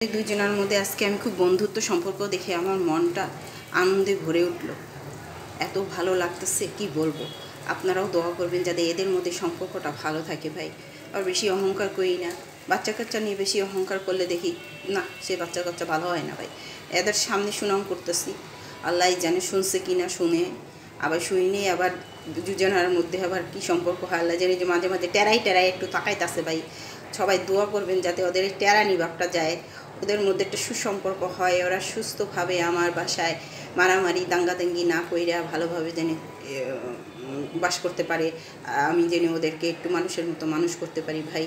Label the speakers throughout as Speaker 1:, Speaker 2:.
Speaker 1: এই দুইজনের মধ্যে আজকে আমি খুব বন্ধুত্ব সম্পর্ক দেখে আমার মনটা আনন্দে ভরে উঠল। এত ভালো লাগতেছে কি বলবো। আপনারাও দোয়া করবেন যাতে এদের মধ্যে সম্পর্কটা ভালো থাকে ভাই। আর বেশি অহংকার করি না, বাচ্চা কাচ্চা নিয়ে বেশি অহংকার করলে দেখি না সে বাচ্চা কাচ্চা ভালো হয় না ভাই। এদের সামনে সুনাম করতেছি, আল্লাহ জানে শুনছে কি না, শুনে আবার শুইনি, আবার দুজনের মধ্যে আবার কি সম্পর্ক হয় আল্লাহ জানে। যে মাঝে মাঝে টেরাই একটু তাকাইতেছে ভাই। সবাই দোয়া করবেন যাতে ওদের টেরানি ভাবটা যায়, ওদের মধ্যে একটা সুসম্পর্ক হয়, ওরা সুস্থভাবে আমার বাসায় মারামারি দাঙ্গাদাঙ্গি না কইরা ভালোভাবে যেন বাস করতে পারে। আমি যেন ওদেরকে একটু মানুষের মতো মানুষ করতে পারি ভাই।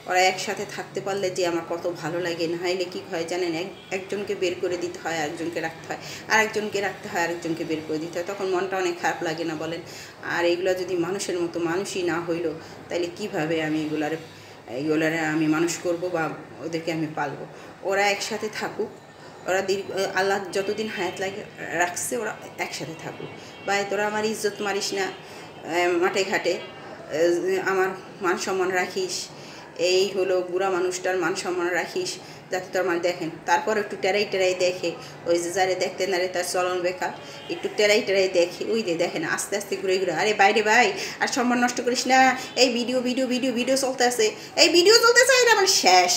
Speaker 1: ওরা একসাথে থাকতে পারলে যে আমার কত ভালো লাগে। না হলে কী হয় জানেন, একজনকে বের করে দিতে হয়, আরেকজনকে রাখতে হয়, আরেকজনকে রাখতে হয়, আরেকজনকে বের করে দিতে হয়, তখন মনটা অনেক খারাপ লাগে না বলেন। আর এগুলো যদি মানুষের মতো মানুষই না হইলো তাহলে কীভাবে আমি এগুলারে আমি মানুষ করব বা ওদেরকে আমি পালবো। ওরা একসাথে থাকুক, ওরা আল্লাহ যতদিন হায়াত লাগে রাখছে ওরা একসাথে থাকুক। ভাই তোরা আমার ইজ্জত মারিস না, মাঠে ঘাটে আমার মান সম্মান রাখিস। এই হলো বুড়া মানুষটার মান সম্মান রাখিস যাতে তোর মানে দেখেন। তারপর একটু টেরাই দেখে, ওই যে যারে দেখতে না রে তার চলন বেকার, একটু টেরাই দেখে, ওই যে দেখেন আস্তে আস্তে ঘুরে ঘুরে। আরে বাইরে ভাই আর সম্মান নষ্ট করিস না। এই ভিডিও চলতে আছে, এই ভিডিও চলতেছে, এটা আমার শেষ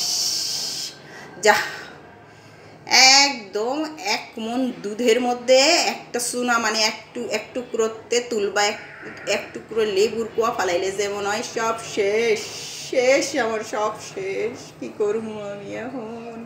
Speaker 1: যা। একদম এক মন দুধের মধ্যে একটা চুনা মানে এক টুকরো তেঁতুল বা এক টুকরো লেবুর কোয়া ফালাইলে যেমন হয় সব শেষ। আমার সব শেষ, কি করবো আমি এখন।